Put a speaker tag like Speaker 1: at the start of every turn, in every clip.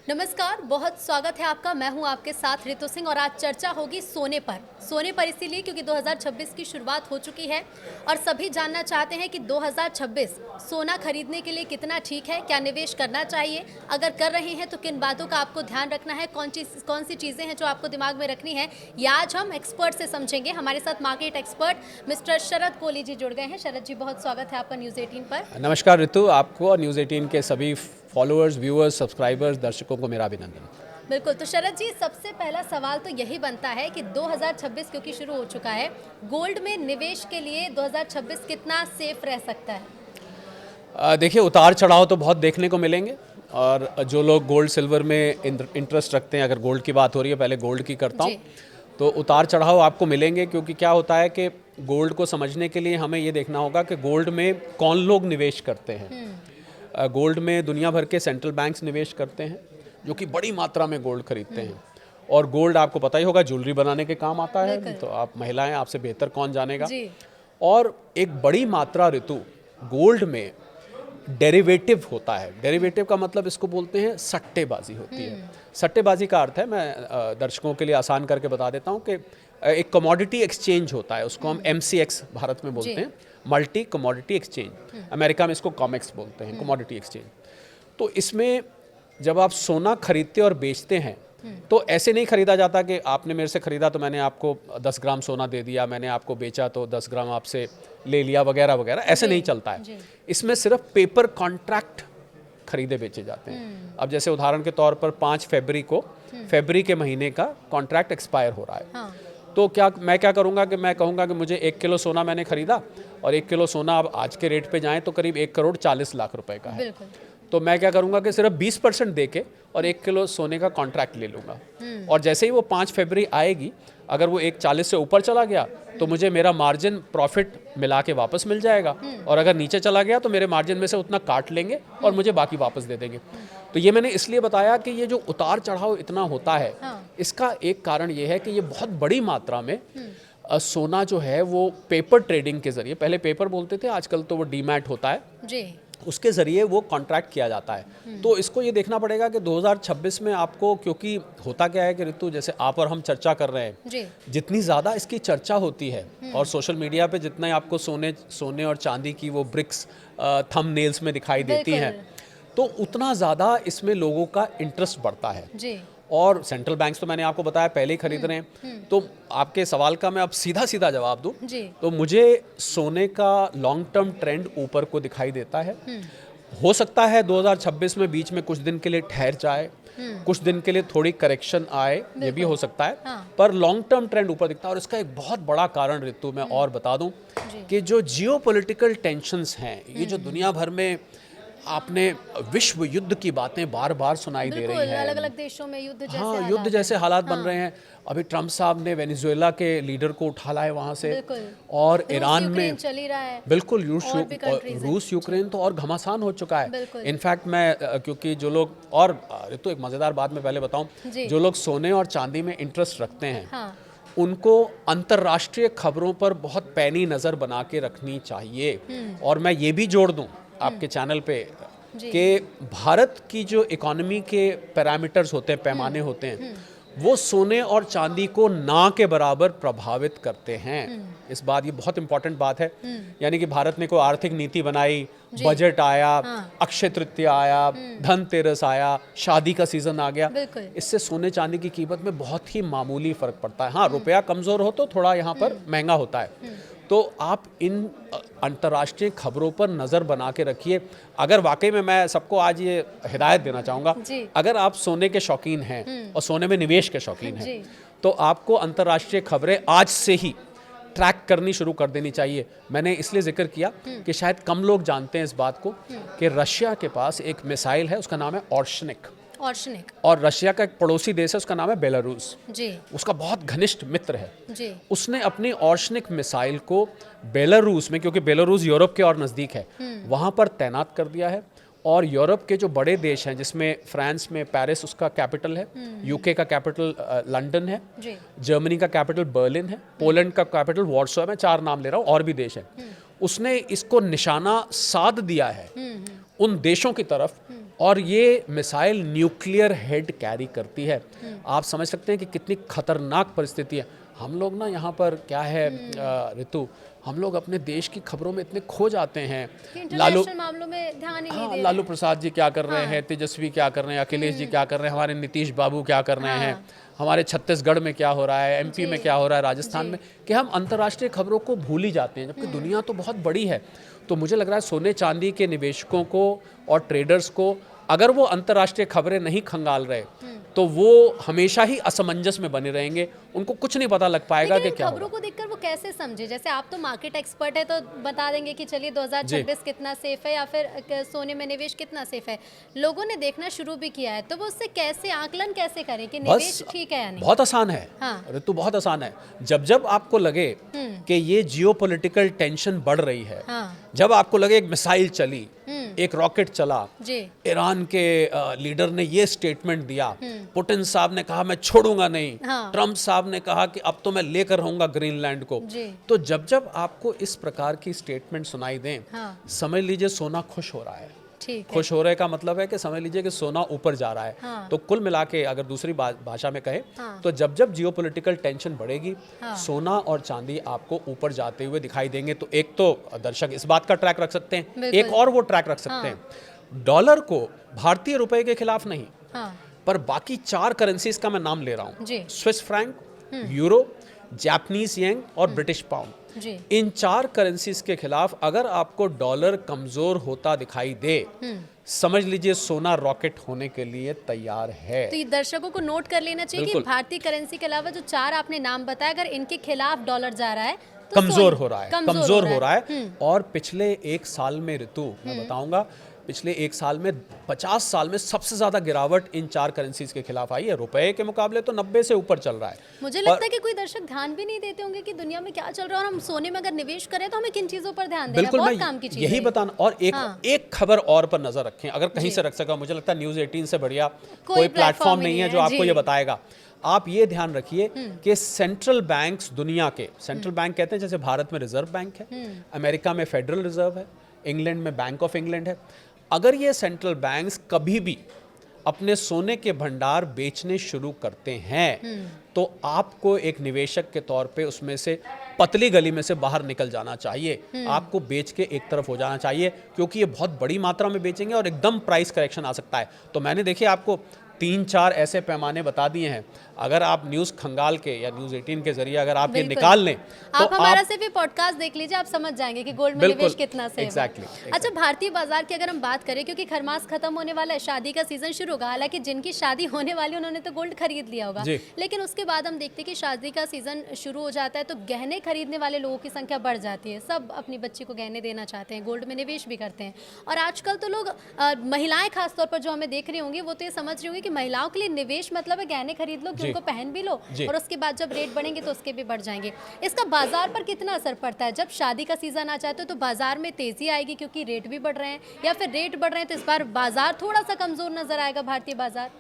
Speaker 1: नमस्कार, बहुत स्वागत है आपका। मैं हूं आपके साथ ऋतु सिंह और आज चर्चा होगी सोने पर इसीलिए क्योंकि 2026 की शुरुआत हो चुकी है और सभी जानना चाहते हैं कि 2026 सोना खरीदने के लिए कितना ठीक है, क्या निवेश करना चाहिए, अगर कर रहे हैं तो किन बातों का आपको ध्यान रखना है, कौन सी चीज़ें हैं जो आपको दिमाग में रखनी है, ये आज हम एक्सपर्ट से समझेंगे। हमारे साथ मार्केट एक्सपर्ट मिस्टर शरद कोहली जी जुड़ गए हैं। शरद जी, बहुत स्वागत है आपका न्यूज़ 18 पर।
Speaker 2: नमस्कार ऋतु, आपको और न्यूज़ 18 के सभी फॉलोअर्स, व्यूअर्स, सब्सक्राइबर्स, दर्शकों को मेरा अभिनंदन।
Speaker 1: बिल्कुल, तो शरद जी, सबसे पहला सवाल तो यही बनता है कि 2026 क्योंकि शुरू हो चुका है, गोल्ड में निवेश के लिए 2026 कितना सेफ रह सकता है?
Speaker 2: देखिए, उतार चढ़ाव तो बहुत देखने को मिलेंगे और जो लोग गोल्ड सिल्वर में इंटरेस्ट रखते हैं, अगर गोल्ड की बात हो रही है, पहले गोल्ड की करता हूँ, तो उतार चढ़ाव आपको मिलेंगे। क्योंकि क्या होता है कि गोल्ड को समझने के लिए हमें ये देखना होगा कि गोल्ड में कौन लोग निवेश करते हैं। गोल्ड में दुनिया भर के सेंट्रल बैंक्स निवेश करते हैं जो कि बड़ी मात्रा में गोल्ड खरीदते हैं। और गोल्ड आपको पता ही होगा ज्वेलरी बनाने के काम आता है, तो आप महिलाएं, आपसे बेहतर कौन जानेगा। और एक बड़ी मात्रा ऋतु गोल्ड में डेरिवेटिव होता है। डेरिवेटिव का मतलब इसको बोलते हैं सट्टेबाजी होती है। सट्टेबाजी का अर्थ है, मैं दर्शकों के लिए आसान करके बता देता हूँ कि एक कमोडिटी एक्सचेंज होता है, उसको हम MCX भारत में बोलते हैं, मल्टी कमोडिटी एक्सचेंज। अमेरिका में इसको कॉमेक्स बोलते हैं, कमोडिटी एक्सचेंज। तो इसमें जब आप सोना खरीदते और बेचते हैं तो ऐसे नहीं खरीदा जाता कि आपने मेरे से खरीदा तो मैंने आपको 10 ग्राम सोना दे दिया, मैंने आपको बेचा तो 10 ग्राम आपसे ले लिया, वगैरह वगैरह। ऐसे नहीं चलता है। इसमें सिर्फ पेपर कॉन्ट्रैक्ट खरीदे बेचे जाते हैं। अब जैसे उदाहरण के तौर पर 5 फरवरी को, फरवरी के महीने का कॉन्ट्रैक्ट एक्सपायर हो रहा है। तो मैं क्या करूँगा कि मैं कहूँगा कि मुझे 1 किलो सोना मैंने खरीदा और 1 किलो सोना अब आज के रेट पे जाएँ तो करीब 1,40,00,000 रुपए का है। तो मैं क्या करूँगा कि सिर्फ 20% दे के और 1 किलो सोने का कॉन्ट्रैक्ट ले लूँगा। और जैसे ही वो 5 फरवरी आएगी, अगर वो 1,40 से ऊपर चला गया तो मुझे मेरा मार्जिन प्रॉफिट मिला के वापस मिल जाएगा, और अगर नीचे चला गया तो मेरे मार्जिन में से उतना काट लेंगे और मुझे बाकी वापस दे देंगे। तो ये मैंने इसलिए बताया कि ये जो उतार चढ़ाव इतना होता है, इसका एक कारण ये है कि ये बहुत बड़ी मात्रा में सोना जो है वो पेपर ट्रेडिंग के जरिए, पहले पेपर बोलते थे, आजकल तो वो डीमैट होता है, उसके ज़रिए वो कॉन्ट्रैक्ट किया जाता है। तो इसको ये देखना पड़ेगा कि 2026 में आपको, क्योंकि होता क्या है कि ऋतु, जैसे आप और हम चर्चा कर रहे हैं, जितनी ज़्यादा इसकी चर्चा होती है और सोशल मीडिया पे जितना आपको सोने और चांदी की वो ब्रिक्स थंबनेल्स में दिखाई देती हैं, तो उतना ज़्यादा इसमें लोगों का इंटरेस्ट बढ़ता है। और सेंट्रल बैंक्स तो मैंने आपको बताया पहले ही खरीद रहे हैं। तो आपके सवाल का मैं अब सीधा जवाब दूं तो मुझे सोने का लॉन्ग टर्म ट्रेंड ऊपर को दिखाई देता है। हो सकता है 2026 में बीच में कुछ दिन के लिए ठहर जाए, कुछ दिन के लिए थोड़ी करेक्शन आए, ये भी हो सकता है, पर लॉन्ग टर्म ट्रेंड ऊपर दिखता है। और इसका एक बहुत बड़ा कारण ऋतु मैं और बता दूं कि जो जियोपॉलिटिकल टेंशंस हैं, ये जो दुनिया भर में आपने विश्व युद्ध की बातें बार बार सुनाई दे रही हैं,
Speaker 1: अलग अलग देशों में युद्ध जैसे
Speaker 2: युद्ध जैसे हालात बन रहे हैं। अभी ट्रम्प साहब ने वेनेजुएला के लीडर को उठा लाया वहाँ से, और ईरान में
Speaker 1: चल ही रहा है।
Speaker 2: बिल्कुल, रूस यूक्रेन तो और घमासान हो चुका है। इनफैक्ट मैं, क्योंकि जो लोग, और तो एक मज़ेदार बात मैं पहले बताऊं, जो लोग सोने और चांदी में इंटरेस्ट रखते हैं, उनको अंतर्राष्ट्रीय खबरों पर बहुत पैनी नज़र बना के रखनी चाहिए। और मैं ये भी जोड़ दूं आपके चैनल पे कि भारत की जो इकोनॉमी के पैरामीटर्स होते हैं, पैमाने होते हैं, वो सोने और चांदी को ना के बराबर प्रभावित करते हैं। इस बात, ये बहुत इंपॉर्टेंट बात है। यानी कि भारत ने कोई आर्थिक नीति बनाई, बजट आया, अक्षय तृतीया आया, धनतेरस आया, शादी का सीजन आ गया, इससे सोने चांदी की कीमत में बहुत ही मामूली फर्क पड़ता है। हाँ, रुपया कमजोर हो तो थोड़ा यहाँ पर महंगा होता है। तो आप इन अंतर्राष्ट्रीय खबरों पर नज़र बना के रखिए। अगर वाकई में, मैं सबको आज ये हिदायत देना चाहूँगा, अगर आप सोने के शौकीन हैं और सोने में निवेश के शौकीन हैं, तो आपको अंतर्राष्ट्रीय खबरें आज से ही ट्रैक करनी शुरू कर देनी चाहिए। मैंने इसलिए जिक्र किया कि शायद कम लोग जानते हैं इस बात को कि रशिया के पास एक मिसाइल है, उसका नाम है ऑर्शनिक। और रशिया का एक पड़ोसी देश है, उसका नाम है बेलारूस, उसका बहुत घनिष्ठ मित्र है। उसने अपनी ऑर्शनिक मिसाइल को बेलारूस में, क्योंकि बेलारूस यूरोप के और नज़दीक है, वहाँ पर तैनात कर दिया है। और यूरोप के जो बड़े देश हैं, जिसमें फ्रांस में पेरिस उसका कैपिटल है, यूके का कैपिटल लंदन है, जर्मनी का कैपिटल बर्लिन है, पोलैंड का कैपिटल वॉर्सो है, मैं 4 नाम ले रहा हूँ, और भी देश हैं, उसने इसको निशाना साध दिया है उन देशों की तरफ और ये मिसाइल न्यूक्लियर हेड कैरी करती है। आप समझ सकते हैं कि कितनी खतरनाक परिस्थिति है। हम लोग ना यहाँ पर क्या है ऋतु, हम लोग अपने देश की खबरों में इतने खो जाते हैं।
Speaker 1: मामलों में ध्यान ही नहीं दे
Speaker 2: लालू प्रसाद जी क्या कर रहे हैं, तेजस्वी क्या कर रहे हैं, अखिलेश जी क्या कर रहे हैं, हमारे नीतीश बाबू क्या कर रहे हैं, हमारे छत्तीसगढ़ में क्या हो रहा है, एमपी में क्या हो रहा है, राजस्थान में, कि हम अंतर्राष्ट्रीय खबरों को भूल ही जाते हैं, जबकि दुनिया तो बहुत बड़ी है। तो मुझे लग रहा है सोने चांदी के निवेशकों को और ट्रेडर्स को अगर वो अंतर्राष्ट्रीय खबरें नहीं खंगाल रहे तो वो हमेशा ही असमंजस में बने रहेंगे, उनको कुछ नहीं पता लग पाएगा कि क्या
Speaker 1: खबरों को देखकर वो कैसे समझे। जैसे आप तो मार्केट एक्सपर्ट है तो बता देंगे कि चलिए 2026 कितना सेफ है या फिर सोने में निवेश कितना सेफ है। लोगों ने देखना शुरू भी किया है तो वो उससे कैसे आकलन कैसे करें कि निवेश ठीक है या नहीं?
Speaker 2: बहुत आसान है ऋतु, बहुत आसान है। जब जब आपको लगे कि ये जियोपॉलिटिकल टेंशन बढ़ रही है, जब आपको लगे एक मिसाइल चली, एक रॉकेट चला, ईरान के लीडर ने ये स्टेटमेंट दिया, पुतिन साहब ने कहा मैं छोड़ूंगा नहीं, ट्रम्प साहब ने कहा कि अब तो मैं लेकर रहूंगा ग्रीनलैंड को, तो जब जब आपको इस प्रकार की स्टेटमेंट सुनाई दें, समझ लीजिए सोना खुश हो रहा है। खुश हो रहे का मतलब है कि समझ लीजिए कि सोना ऊपर जा रहा है। तो कुल मिला के अगर दूसरी भाषा में कहे तो जब जब जियोपॉलिटिकल टेंशन बढ़ेगी, सोना और चांदी आपको ऊपर जाते हुए दिखाई देंगे। तो एक तो दर्शक इस बात का ट्रैक रख सकते हैं, एक और वो ट्रैक रख सकते हैं, डॉलर को भारतीय रुपए के खिलाफ नहीं, पर बाकी 4 करेंसीज का मैं नाम ले रहा हूँ, Swiss franc, euro, Japanese yen और ब्रिटिश पाउंड। इन 4 करेंसीज के खिलाफ अगर आपको डॉलर कमजोर होता दिखाई दे, समझ लीजिए सोना रॉकेट होने के लिए तैयार है।
Speaker 1: तो ये दर्शकों को नोट कर लेना चाहिए कि भारतीय करेंसी के अलावा जो 4 आपने नाम बताया, अगर इनके खिलाफ डॉलर जा रहा है तो
Speaker 2: कमजोर हो रहा है। और पिछले 1 साल में ऋतु मैं बताऊंगा, पिछले 1 साल में 50 साल में सबसे ज्यादा गिरावट इन 4 करेंसीज के खिलाफ आई है। रुपए के मुकाबले तो 90 से ऊपर चल रहा है।
Speaker 1: मुझे लगता है कि कोई दर्शक ध्यान भी नहीं देते होंगे कि दुनिया में क्या चल रहा है और हम सोने में अगर निवेश करें तो हमें किन चीजों पर ध्यान देना है। बहुत काम की चीज है।
Speaker 2: यही बताना। और एक खबर और पर नजर रखें, अगर कहीं से रख सका, मुझे लगता है न्यूज़ 18 से बढ़िया कोई प्लेटफॉर्म नहीं है जो आपको ये बताएगा। आप ये ध्यान रखिए कि सेंट्रल बैंक्स दुनिया के, सेंट्रल बैंक कहते हैं जैसे भारत में रिजर्व बैंक है, अमेरिका में फेडरल रिजर्व है, इंग्लैंड में बैंक ऑफ इंग्लैंड है, अगर ये सेंट्रल बैंक्स कभी भी अपने सोने के भंडार बेचने शुरू करते हैं तो आपको एक निवेशक के तौर पे उसमें से पतली गली में से बाहर निकल जाना चाहिए। आपको बेच के एक तरफ हो जाना चाहिए, क्योंकि ये बहुत बड़ी मात्रा में बेचेंगे और एकदम प्राइस करेक्शन आ सकता है। तो मैंने देखिए आपको 3-4 ऐसे पैमाने बता दिए हैं। अगर आप न्यूज़ खंगाल के या न्यूज़ 18 के जरिए अगर आप ये निकाल लें तो
Speaker 1: आप हमारा सिर्फ ये पॉडकास्ट देख लीजिए, आप समझ जाएंगे कि गोल्ड में निवेश कितना सेफ है। अच्छा, भारतीय बाजार की अगर हम बात करें, क्योंकि खरमास खत्म होने वाला है, शादी का सीजन शुरू होगा। हालांकि जिनकी शादी होने वाली उन्होंने तो गोल्ड खरीद लिया होगा, लेकिन उसके बाद हम देखते हैं कि शादी का सीजन शुरू हो जाता है तो गहने खरीदने वाले लोगों की संख्या बढ़ जाती है। सब अपनी बच्ची को गहने देना चाहते हैं, गोल्ड में निवेश भी करते हैं। और आजकल तो लोग, महिलाएं खासतौर पर जो हमें देख रही होंगी, वो तो ये समझ रही होंगी कि महिलाओं के लिए निवेश मतलब है गहने खरीद लो कि उनको पहन भी लो और उसके बाद जब रेट बढ़ेंगे तो उसके भी बढ़ जाएंगे। इसका बाजार पर कितना असर पड़ता है? जब शादी का सीजन आ जाता है तो बाजार में तेजी आएगी क्योंकि रेट भी बढ़ रहे हैं, या फिर रेट बढ़ रहे हैं तो इस बार बाजार थोड़ा सा कमजोर नजर आएगा भारतीय बाजार?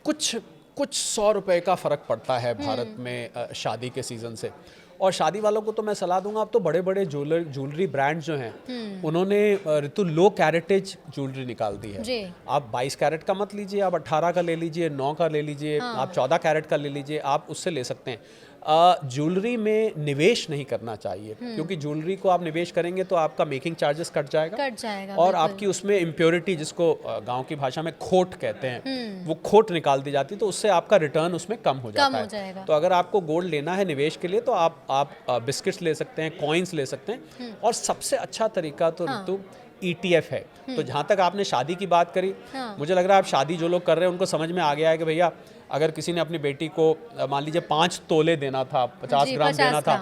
Speaker 2: कुछ 100 रुपए का फर्क पड़ता है भारत में शादी के सीजन से। और शादी वालों को तो मैं सलाह दूंगा, अब तो बड़े बड़े ज्वेलरी ब्रांड जो हैं उन्होंने ऋतु लो कैरेटेज ज्वेलरी निकाल दी है। आप 22 कैरेट का मत लीजिए, आप 18 का ले लीजिए, 9 का ले लीजिए, आप 14 कैरेट का ले लीजिए, आप उससे ले सकते हैं। ज्वेलरी में निवेश नहीं करना चाहिए, क्योंकि ज्वेलरी को आप निवेश करेंगे तो आपका मेकिंग चार्जेस कट जाएगा और आपकी उसमें इम्प्योरिटी, जिसको गांव की भाषा में खोट कहते हैं, वो खोट निकाल दी जाती है, तो उससे आपका रिटर्न उसमें कम हो जाता है। तो अगर आपको गोल्ड लेना है निवेश के लिए तो आप बिस्किट्स ले सकते हैं, कॉइन्स ले सकते हैं। और सबसे अच्छा तरीका तो ऋतु ETF है। तो जहाँ तक आपने शादी की बात करी, मुझे लग रहा है आप शादी जो लोग कर रहे हैं उनको समझ में आ गया है कि भैया अगर किसी ने अपनी बेटी को मान लीजिए 5 तोले देना था, 50 ग्राम देना था,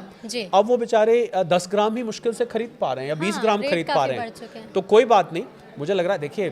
Speaker 2: अब वो बेचारे 10 ग्राम ही मुश्किल से खरीद पा रहे हैं या 20 ग्राम खरीद पा रहे हैं। तो कोई बात नहीं, मुझे लग रहा है, देखिए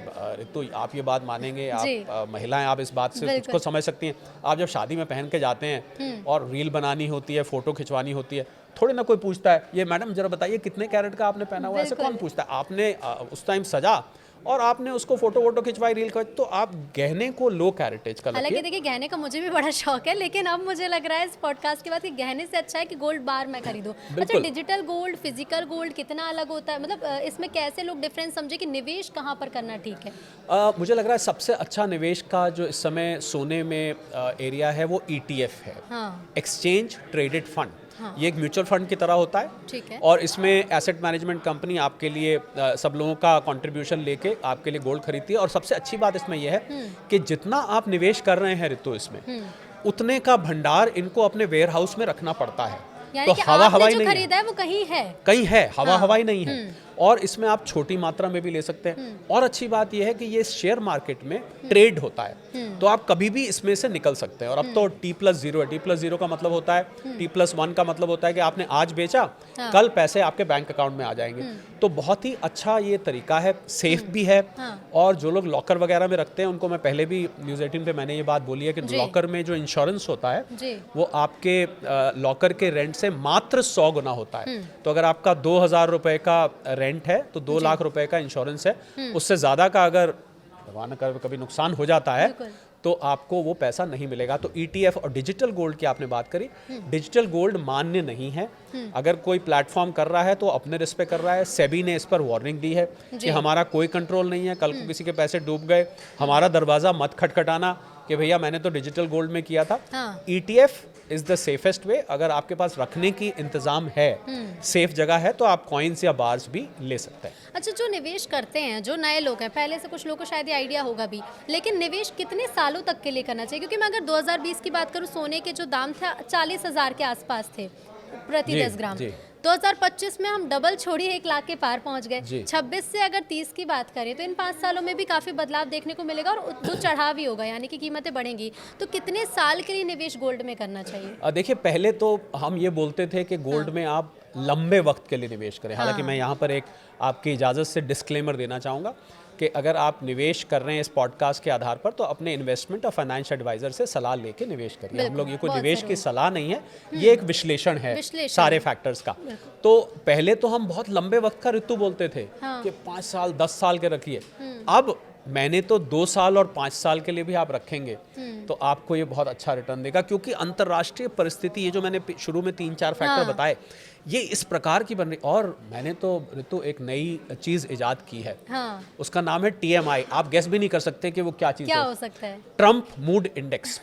Speaker 2: तो आप ये बात मानेंगे, आप महिलाएं, आप इस बात से उसको समझ सकती हैं। आप जब शादी में पहन के जाते हैं और रील बनानी होती है, फोटो खिंचवानी होती है, थोड़ी ना कोई पूछता है ये मैडम जरा बताइए कितने कैरेट का आपने पहना हुआ है, ऐसे कौन पूछता है। आपने उस टाइम सजा और आपने उसको फोटो वोटो खिंचवाई, रील खिंचवाई, तो आप गहने को लो कैरेटेज का
Speaker 1: हालांकि
Speaker 2: रखिए।
Speaker 1: देखिए गहने का मुझे भी बड़ा शौक है, लेकिन अब मुझे लग रहा है इस पॉडकास्ट के बाद कि गहने से अच्छा है कि गोल्ड बार मैं खरीदूं। अच्छा,
Speaker 2: बिल्कुल।
Speaker 1: डिजिटल गोल्ड, फिजिकल गोल्ड कितना अलग होता है? मतलब इसमें कैसे लोग डिफरेंस समझे कि निवेश कहाँ पर करना ठीक है?
Speaker 2: मुझे लग रहा है सबसे अच्छा निवेश का जो इस समय सोने में एरिया है वो ETF है,
Speaker 1: हाँ,
Speaker 2: एक्सचेंज ट्रेडेड फंड।
Speaker 1: हाँ।
Speaker 2: ये एक म्यूचुअल फंड की तरह होता है,
Speaker 1: ठीक है।
Speaker 2: और इसमें एसेट मैनेजमेंट कंपनी आपके लिए सब लोगों का कंट्रीब्यूशन लेके आपके लिए गोल्ड खरीदती है। और सबसे अच्छी बात इसमें यह है कि जितना आप निवेश कर रहे हैं ऋतु इसमें, उतने का भंडार इनको अपने वेयर हाउस में रखना पड़ता है।
Speaker 1: यानी कि
Speaker 2: हवा
Speaker 1: आपने
Speaker 2: हवाई
Speaker 1: जो
Speaker 2: नहीं है,
Speaker 1: खरीदा है वो कहीं है।
Speaker 2: कहीं है, हवा
Speaker 1: हाँ।
Speaker 2: हवाई नहीं है। और इसमें आप छोटी मात्रा में भी ले सकते हैं। और अच्छी बात यह है कि ये शेयर मार्केट में ट्रेड होता है, तो आप कभी भी इसमें से निकल सकते हैं। और अब तो T+0 है। T+0 का मतलब होता है, T+1 का मतलब होता है कि आपने आज बेचा,
Speaker 1: हाँ।
Speaker 2: कल पैसे आपके बैंक अकाउंट में आ जाएंगे। तो बहुत ही अच्छा ये तरीका है, सेफ भी है।
Speaker 1: हाँ।
Speaker 2: और जो लोग लॉकर वगैरह में रखते हैं उनको, मैं पहले भी न्यूज़ 18 पे मैंने ये बात बोली है कि
Speaker 1: जी।
Speaker 2: लॉकर में जो इंश्योरेंस होता है
Speaker 1: जी।
Speaker 2: वो आपके लॉकर के रेंट से मात्र 100 गुना होता है। तो अगर आपका 2,000 रुपए का रेंट है तो 2 लाख रुपए का इंश्योरेंस है। उससे ज़्यादा का अगर भगवान न करे कभी नुकसान हो जाता है
Speaker 1: बिल्कुल।
Speaker 2: तो आपको वो पैसा नहीं मिलेगा। तो ETF और डिजिटल गोल्ड की आपने बात करी, डिजिटल गोल्ड मान्य नहीं है। अगर कोई प्लेटफॉर्म कर रहा है तो अपने रिस्क पे कर रहा है। सेबी ने इस पर वार्निंग दी है कि हमारा कोई कंट्रोल नहीं है, कल को किसी के पैसे डूब गए, हमारा दरवाज़ा मत खटखटाना कि भैया मैंने तो डिजिटल गोल्ड में किया था।
Speaker 1: हाँ।
Speaker 2: ETF is the safest way. अगर आपके पास रखने की इंतज़ाम है, सेफ जगह है, तो आप कॉइन्स या बार्स भी ले सकते हैं।
Speaker 1: अच्छा, जो निवेश करते हैं, जो नए लोग हैं, पहले से कुछ लोगों को शायद ये आइडिया होगा भी, लेकिन निवेश कितने सालों तक के लिए करना चाहिए? क्योंकि मैं अगर 2020 की बात करूं, सोने के जो दाम थे 40,000 के आसपास थे प्रति
Speaker 2: जी,
Speaker 1: 10 ग्राम।
Speaker 2: जी।
Speaker 1: 2025 में हम डबल छोड़िए 1 लाख के पार पहुंच गए।
Speaker 2: जी।
Speaker 1: 26 से अगर 30 की बात करें तो इन 5 सालों में भी काफ़ी बदलाव देखने को मिलेगा और जो चढ़ाव भी होगा, यानी कि कीमतें बढ़ेंगी। तो कितने साल के लिए निवेश गोल्ड में करना चाहिए?
Speaker 2: देखिए, पहले तो हम ये बोलते थे कि गोल्ड में आप लंबे वक्त के लिए निवेश करें। हालांकि मैं यहाँ पर एक आपकी इजाज़त से डिस्क्लेमर देना चाहूँगा कि अगर आप निवेश कर रहे हैं इस पॉडकास्ट के आधार पर, तो अपने इन्वेस्टमेंट और फाइनेंशियल एडवाइजर से सलाह लेके निवेश करिए। हम लोग ये कोई
Speaker 1: बहुत
Speaker 2: निवेश
Speaker 1: ज़रूरी।
Speaker 2: की सलाह नहीं है, ये एक विश्लेषण है सारे फैक्टर्स का। तो पहले तो हम बहुत लंबे वक्त का ऋतु बोलते थे कि 5 साल 10 साल के रखिए। अब मैंने तो 2 साल और 5 साल के लिए भी आप रखेंगे तो आपको ये बहुत अच्छा रिटर्न देगा, क्योंकि अंतर्राष्ट्रीय परिस्थिति, ये जो मैंने शुरू में 3-4 फैक्टर बताए, ये इस प्रकार की बन रही। और मैंने तो ऋतु एक नई चीज़ इजाद की है।
Speaker 1: हाँ।
Speaker 2: उसका नाम है TMI। आप गेस भी नहीं कर सकते कि वो क्या चीज़
Speaker 1: क्या
Speaker 2: है।
Speaker 1: हो सकता है?
Speaker 2: Trump mood index.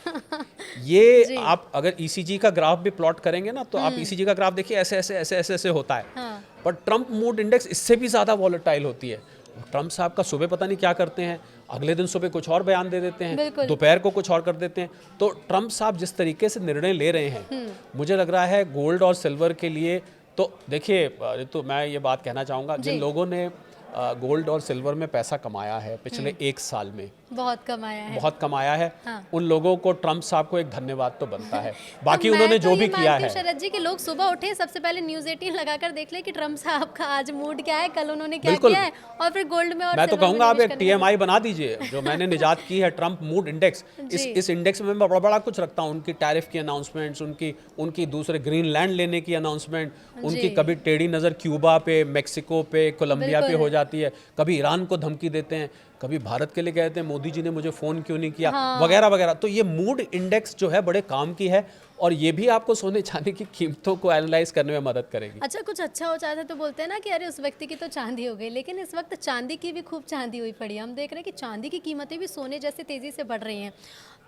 Speaker 2: ये आप अगर ECG का ग्राफ भी प्लॉट करेंगे ना, तो आप ECG का ग्राफ देखिए, ऐसे ऐसे ऐसे ऐसे ऐसे होता है।
Speaker 1: हाँ।
Speaker 2: पर ट्रम्प मूड इंडेक्स इससे भी ज़्यादा वॉलेटाइल होती है। ट्रम्प साहब का सुबह पता नहीं क्या करते हैं, अगले दिन सुबह कुछ और बयान दे देते हैं,
Speaker 1: बिल्कुल।
Speaker 2: दोपहर को कुछ और कर देते हैं। तो ट्रम्प साहब जिस तरीके से निर्णय ले रहे हैं, मुझे लग रहा है गोल्ड और सिल्वर के लिए, तो देखिए तो मैं ये बात कहना चाहूँगा, जिन लोगों ने गोल्ड और सिल्वर में पैसा कमाया है पिछले 1 साल में,
Speaker 1: बहुत कमाया है।
Speaker 2: बहुत कमाया है,
Speaker 1: हाँ।
Speaker 2: उन लोगों को ट्रम्प साहब को एक धन्यवाद तो बनता है। बाकी
Speaker 1: मैं
Speaker 2: उन्होंने
Speaker 1: तो
Speaker 2: जो
Speaker 1: ये
Speaker 2: भी किया
Speaker 1: मानती हूँ
Speaker 2: है,
Speaker 1: शरद जी, कि लोग सुबह उठे सबसे पहले न्यूज़ 18 लगाकर देख ले कि ट्रम्प साहब का आज मूड क्या है, कल उन्होंने क्या
Speaker 2: बिल्कुल।
Speaker 1: किया है, और फिर गोल्ड में और
Speaker 2: मैं तो
Speaker 1: सिल्वर में
Speaker 2: कहूंगा आप
Speaker 1: निवेश
Speaker 2: एक
Speaker 1: करने लगे।
Speaker 2: TMI बना दीजिए, जो मैंने निजात की है, ट्रम्प मूड इंडेक्स। इस इंडेक्स में मैं बड़ा बड़ा कुछ रखता हूँ, उनकी टैरिफ की अनाउंसमेंट्स, उनकी दूसरे ग्रीनलैंड लेने की अनाउंसमेंट, उनकी कभी टेढ़ी नज़र क्यूबा पे, मेक्सिको पे, कोलंबिया पे हो जाती है, कभी ईरान को धमकी देते हैं, कभी भारत के लिए कहते हैं मोदी जी ने मुझे फ़ोन क्यों नहीं किया, वगैरह वगैरह। तो ये मूड इंडेक्स जो है बड़े काम की है, और ये भी आपको सोने चांदी की कीमतों को एनालाइज करने में मदद करेगी।
Speaker 1: अच्छा, कुछ अच्छा हो जाता है तो बोलते हैं ना कि अरे उस व्यक्ति की तो चांदी हो गई, लेकिन इस वक्त चांदी की भी खूब चांदी हुई पड़ी है। हम देख रहे हैं कि चांदी की कीमतें भी सोने जैसे तेज़ी से बढ़ रही हैं।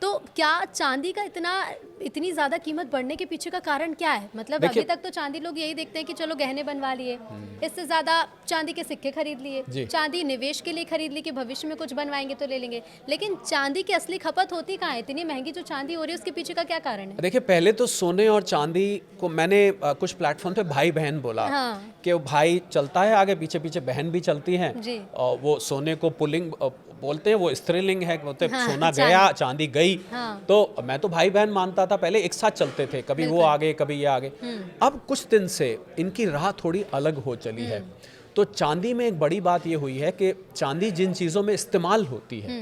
Speaker 1: तो क्या चांदी का इतनी ज़्यादा कीमत बढ़ने के पीछे का कारण क्या है? मतलब अभी तक तो चांदी लोग यही देखते हैं कि चलो गहने बनवा लिए, इससे ज़्यादा चांदी के सिक्के खरीद लिए, चांदी निवेश के लिए खरीद ली कि भविष्य में कुछ बनवाएंगे तो ले लेंगे, लेकिन चांदी की असली खपत होती कहाँ है? इतनी महंगी जो चांदी हो रही है उसके पीछे का क्या कारण है?
Speaker 2: देखिए, पहले तो सोने और चांदी को मैंने कुछ प्लेटफॉर्म पे भाई बहन बोला,
Speaker 1: हाँ।
Speaker 2: कि भाई चलता है आगे, पीछे पीछे बहन भी चलती हैं,
Speaker 1: जी।
Speaker 2: और वो सोने को पुलिंग बोलते हैं, वो स्त्रीलिंग है, बोलते हैं सोना गया चांदी गई।
Speaker 1: हाँ।
Speaker 2: तो मैं तो भाई बहन मानता था, पहले एक साथ चलते थे, कभी वो आगे कभी ये आगे। अब कुछ दिन से इनकी राह थोड़ी अलग हो चली है। तो चांदी में एक बड़ी बात ये हुई है कि चांदी जिन चीज़ों में इस्तेमाल होती है,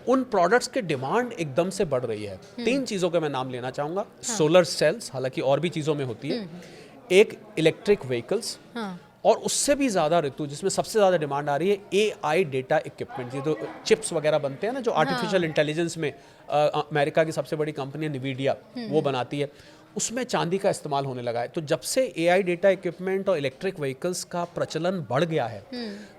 Speaker 2: उन प्रोडक्ट्स की डिमांड एकदम से बढ़ रही है। 3 चीज़ों का मैं नाम लेना चाहूँगा। सोलर सेल्स, हालांकि और भी चीज़ों में होती है, एक इलेक्ट्रिक व्हीकल्स, और उससे भी ज़्यादा ऋतु जिसमें सबसे ज़्यादा डिमांड आ रही है AI डेटा इक्विपमेंट, ये जो चिप्स वगैरह बनते हैं ना, जो आर्टिफिशियल इंटेलिजेंस में अमेरिका की सबसे बड़ी कंपनी निवीडिया वो बनाती है, उसमें चांदी का इस्तेमाल होने लगा है। तो जब से AI डेटा इक्विपमेंट और इलेक्ट्रिक व्हीकल्स का प्रचलन बढ़ गया है,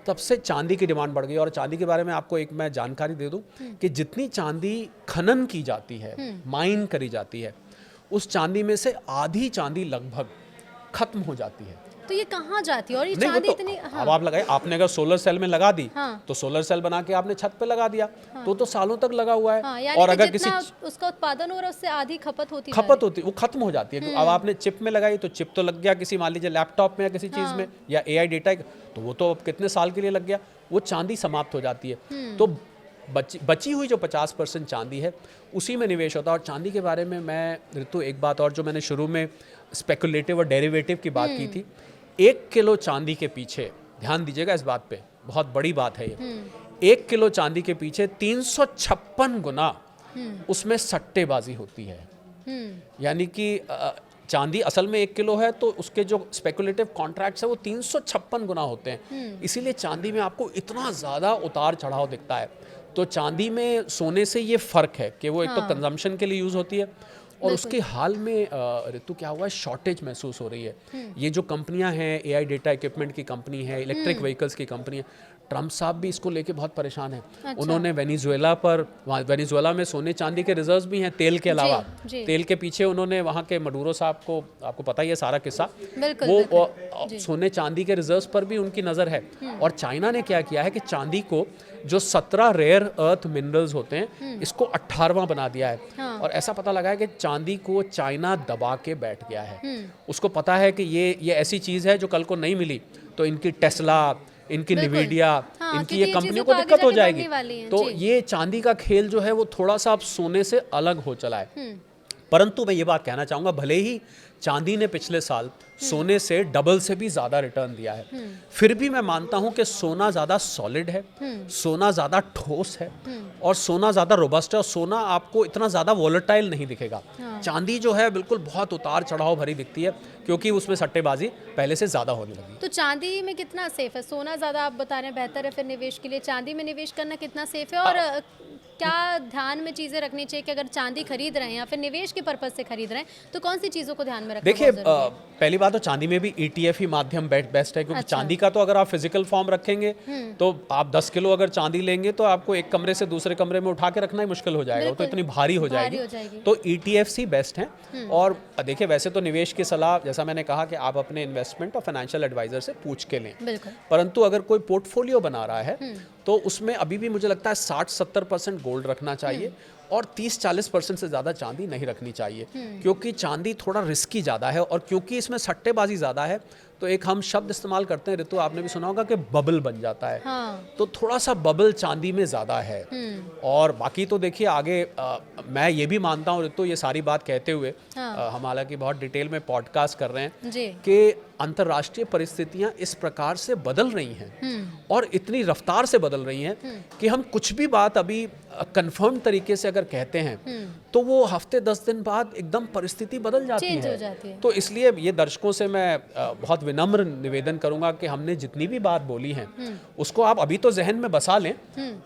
Speaker 2: तब से चांदी की डिमांड बढ़ गई। और चांदी के बारे में आपको एक मैं जानकारी दे दूं कि जितनी चांदी खनन की जाती है, माइन करी जाती है, उस चांदी में से आधी चांदी लगभग खत्म हो जाती है।
Speaker 1: तो ये कहाँ जाती है और ये
Speaker 2: नहीं, वो
Speaker 1: चांदी
Speaker 2: तो
Speaker 1: इतनी? हाँ।
Speaker 2: अब आप लगाए, आपने अगर सोलर सेल में लगा दी,
Speaker 1: हाँ।
Speaker 2: तो सोलर सेल बना के आपने छत पे लगा दिया, तो सालों तक लगा हुआ है।
Speaker 1: हाँ, यानी
Speaker 2: और
Speaker 1: कि
Speaker 2: अगर किसी
Speaker 1: जितना उसका उत्पादन हो रहा है उससे आधी खपत होती
Speaker 2: वो खत्म हो जाती है। अब आपने चिप में लगाई तो चिप तो लग गया किसी, मान लीजिए लैपटॉप में या किसी चीज में, या AI डेटा, तो वो तो अब कितने साल के लिए लग गया, वो चांदी समाप्त हो जाती है। तो बची हुई जो 50% चांदी है, उसी में निवेश होता है। और चांदी के बारे में मैं ऋतु एक बात और, जो मैंने शुरू में स्पेकुलेटिव और डेरिवेटिव की बात की थी, 1 किलो चांदी के पीछे, ध्यान दीजिएगा इस बात पे, बहुत बड़ी बात है ये, 1 किलो चांदी के पीछे 356 गुना उसमें सट्टेबाजी होती है। यानी कि चांदी असल में 1 किलो है, तो उसके जो स्पेकुलेटिव कॉन्ट्रैक्ट्स है वो 356 गुना होते हैं। इसीलिए चांदी में आपको इतना ज़्यादा उतार चढ़ाव दिखता है। तो चांदी में सोने से ये फ़र्क है कि वो एक तो कंजम्पशन के लिए यूज़ होती है, और उसके हाल में ऋतु क्या हुआ है, शॉर्टेज महसूस हो रही है। ये जो कंपनियां हैं, AI डेटा इक्विपमेंट की कंपनी है, इलेक्ट्रिक व्हीकल्स की कंपनी है, ट्रम्प साहब भी इसको लेके बहुत परेशान हैं। अच्छा। उन्होंने वेनेजुएला में सोने चांदी के रिजर्व्स भी हैं, तेल के अलावा। तेल के पीछे उन्होंने वहाँ के मडूरो साहब को, आपको पता ही है सारा किस्सा, वो सोने चांदी के रिजर्व्स पर भी उनकी नज़र है। और चाइना ने क्या किया है कि चांदी को जो 17 रेयर अर्थ मिनरल्स होते हैं, इसको 18वां बना दिया है। हाँ। और ऐसा पता लगा है कि चांदी को चाइना दबा के बैठ गया है। उसको पता है कि ये ऐसी चीज़ है जो कल को नहीं मिली तो इनकी टेस्ला, इनकी निवीडिया,
Speaker 1: हाँ,
Speaker 2: इनकी ये कंपनियों को दिक्कत हो जाएगी। तो ये चांदी का खेल जो है वो थोड़ा सा अब सोने से अलग हो चला है। परंतु मैं ये बात कहना चाहूँगा, भले ही चांदी ने पिछले साल सोने से डबल से भी ज़्यादा रिटर्न दिया है, फिर भी मैं मानता हूँ कि सोना ज़्यादा सॉलिड है, सोना ज़्यादा ठोस है, और सोना ज़्यादा रोबस्ट है, और सोना आपको इतना ज़्यादा वॉलेटाइल नहीं दिखेगा। चांदी जो है बिल्कुल बहुत उतार चढ़ाव भरी दिखती है, क्योंकि उसमें सट्टेबाजी पहले से ज़्यादा होने लगी।
Speaker 1: तो चांदी में कितना सेफ है? सोना ज़्यादा आप बता रहे हैं बेहतर है फिर निवेश के लिए, चांदी में निवेश करना कितना सेफ है? और क्या ध्यान में चीज़ें रखनी चाहिए कि अगर चांदी खरीद रहे हैं या फिर निवेश के पर्पज से खरीद रहे हैं, तो कौन सी चीज़ों को ध्यान में रखना?
Speaker 2: देखिए, पहली बात तो चांदी में भी ETF ही माध्यम बेस्ट है, क्योंकि अच्छा। चांदी का तो अगर आप फिजिकल फॉर्म रखेंगे तो आप 10 किलो अगर चांदी लेंगे तो आपको एक कमरे से दूसरे कमरे में उठा के रखना ही मुश्किल हो जाएगा, तो इतनी भारी हो जाएगी। तो ETFs ही बेस्ट हैं। और देखिए, वैसे तो निवेश की सलाह, जैसा मैंने कहा, कि आप अपने इन्वेस्टमेंट और फाइनेंशियल एडवाइजर से पूछ के लें। परंतु अगर कोई पोर्टफोलियो बना रहा है तो उसमें अभी भी मुझे लगता है 60-70% गोल्ड रखना चाहिए, और 30-40% से ज़्यादा चांदी नहीं रखनी चाहिए, क्योंकि चांदी थोड़ा रिस्की ज़्यादा है। और क्योंकि इसमें सट्टेबाजी ज़्यादा है, तो एक हम शब्द इस्तेमाल करते हैं ऋतु, आपने भी सुना होगा, कि बबल बन जाता है। हाँ। तो थोड़ा सा बबल चांदी में ज़्यादा है। और बाकी तो देखिए आगे मैं ये भी मानता हूँ ऋतु, ये सारी बात कहते हुए, हाँ। हम हालांकि बहुत डिटेल में पॉडकास्ट कर रहे हैं कि अंतर्राष्ट्रीय परिस्थितियां इस प्रकार से बदल रही हैं और इतनी रफ्तार से बदल रही हैं कि हम कुछ भी बात अभी कंफर्म तरीके से अगर कहते हैं तो वो हफ्ते 10 दिन बाद एकदम परिस्थिति बदल जाती है। तो इसलिए ये दर्शकों से मैं बहुत विनम्र निवेदन करूंगा कि हमने जितनी भी बात बोली है उसको आप अभी तो जहन में बसा लें,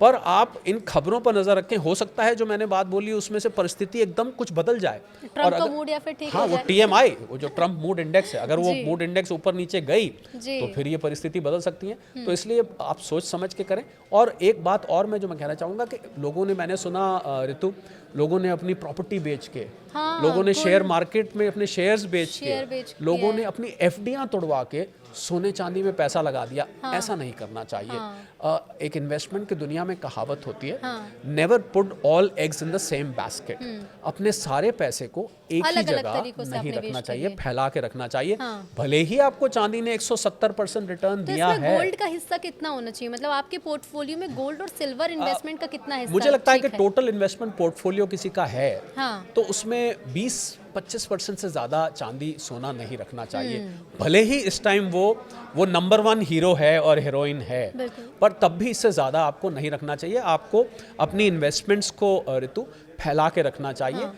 Speaker 2: पर आप इन खबरों पर नजर रखें। हो सकता है जो मैंने बात बोली उसमें से परिस्थिति एकदम कुछ बदल जाए, और अगर मूड या फिर ठीक हाँ, वो TMI, वो जो ट्रम्प मूड इंडेक्स है, अगर वो मूड इंडेक्स ऊपर नीचे गई तो फिर ये परिस्थिति बदल सकती है। तो इसलिए आप सोच समझ के करें। और एक बात और मैं जो मैं कहना चाहूंगा कि लोगों ने, मैंने सुना ऋतु, लोगों ने अपनी प्रॉपर्टी बेच के, हाँ, लोगों ने शेयर मार्केट में अपने शेयर्स बेच के, लोगों ने अपनी FDयां तोड़वा के सोने चांदी में पैसा लगा दिया। हाँ। ऐसा नहीं करना चाहिए। हाँ। एक इन्वेस्टमेंट की दुनिया में कहावत होती है, never put all eggs in the same basket. अपने सारे पैसे को एक ही जगह नहीं रखना चाहिए, फैला के रखना चाहिए। हाँ। भले ही आपको चांदी ने 170% रिटर्न दिया है।
Speaker 1: गोल्ड का हिस्सा कितना होना चाहिए? मतलब आपके पोर्टफोलियो में गोल्ड और सिल्वर इन्वेस्टमेंट का कितना हिस्सा?
Speaker 2: मुझे लगता है कि टोटल इन्वेस्टमेंट पोर्टफोलियो किसी का है, हाँ, तो उसमें 20-25% से ज़्यादा चांदी सोना नहीं रखना चाहिए। भले ही इस टाइम वो नंबर 1 हीरो है और हीरोइन है, पर तब भी इससे ज़्यादा आपको नहीं रखना चाहिए। आपको अपनी इन्वेस्टमेंट्स को ऋतु फैला के रखना चाहिए।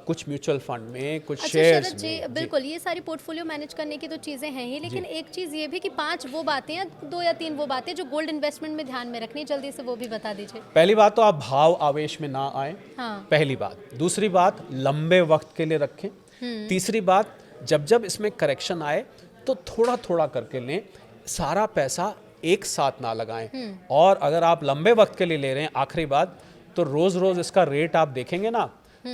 Speaker 2: कुछ म्यूचुअल फंड में, कुछ
Speaker 1: अच्छा
Speaker 2: शेयर्स
Speaker 1: शरद जी,
Speaker 2: में।
Speaker 1: बिल्कुल ये सारी पोर्टफोलियो मैनेज करने की तो चीज़ें हैं ही, लेकिन एक चीज़ ये भी कि 5 वो बातें या 2 या 3 वो बातें जो गोल्ड इन्वेस्टमेंट में ध्यान में रखनी, जल्दी से वो भी बता दीजिए।
Speaker 2: पहली बात तो आप भाव आवेश में ना आए,
Speaker 1: हाँ।
Speaker 2: पहली बात। दूसरी बात, लंबे वक्त के लिए रखें। तीसरी बात, जब जब इसमें करेक्शन आए तो थोड़ा थोड़ा करके लें, सारा पैसा एक साथ ना लगाएं। और अगर आप लंबे वक्त के लिए ले रहे हैं, आखिरी बात, तो रोज रोज इसका रेट आप देखेंगे ना,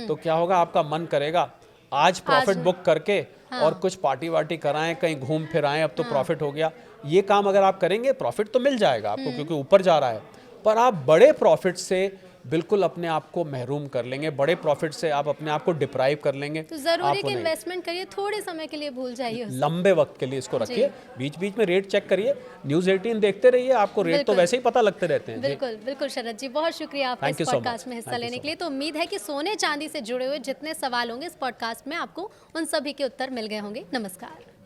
Speaker 2: तो क्या होगा, आपका मन करेगा आज प्रॉफिट बुक करके और कुछ पार्टी वार्टी कराएं, कहीं घूम फिर आएं, अब तो प्रॉफिट हो गया। ये काम अगर आप करेंगे, प्रॉफिट तो मिल जाएगा आपको क्योंकि ऊपर जा रहा है, पर आप बड़े प्रॉफिट से बिल्कुल अपने आप को महरूम कर लेंगे, बड़े प्रॉफिट से आप अपने आप को डिप्राइव कर लेंगे।
Speaker 1: तो जरूरी
Speaker 2: आपको
Speaker 1: कि
Speaker 2: नहीं।
Speaker 1: इन्वेस्टमेंट करिए, थोड़े समय के लिए भूल जाइए उसे।
Speaker 2: लंबे वक्त के लिए इसको रखिए, बीच बीच में रेट चेक करिए, न्यूज़ 18 देखते रहिए, आपको रेट तो
Speaker 1: बिल्कुल।
Speaker 2: वैसे ही पता लगते रहते हैं। जी।
Speaker 1: बिल्कुल बिल्कुल शरद जी, बहुत शुक्रिया आपका
Speaker 2: Thank
Speaker 1: इस
Speaker 2: you so
Speaker 1: पॉडकास्ट
Speaker 2: much.
Speaker 1: में हिस्सा
Speaker 2: Thank you
Speaker 1: लेने
Speaker 2: so
Speaker 1: के लिए। तो उम्मीद है कि सोने चांदी से जुड़े हुए जितने सवाल होंगे इस पॉडकास्ट में आपको उन सभी के उत्तर मिल गए होंगे। नमस्कार।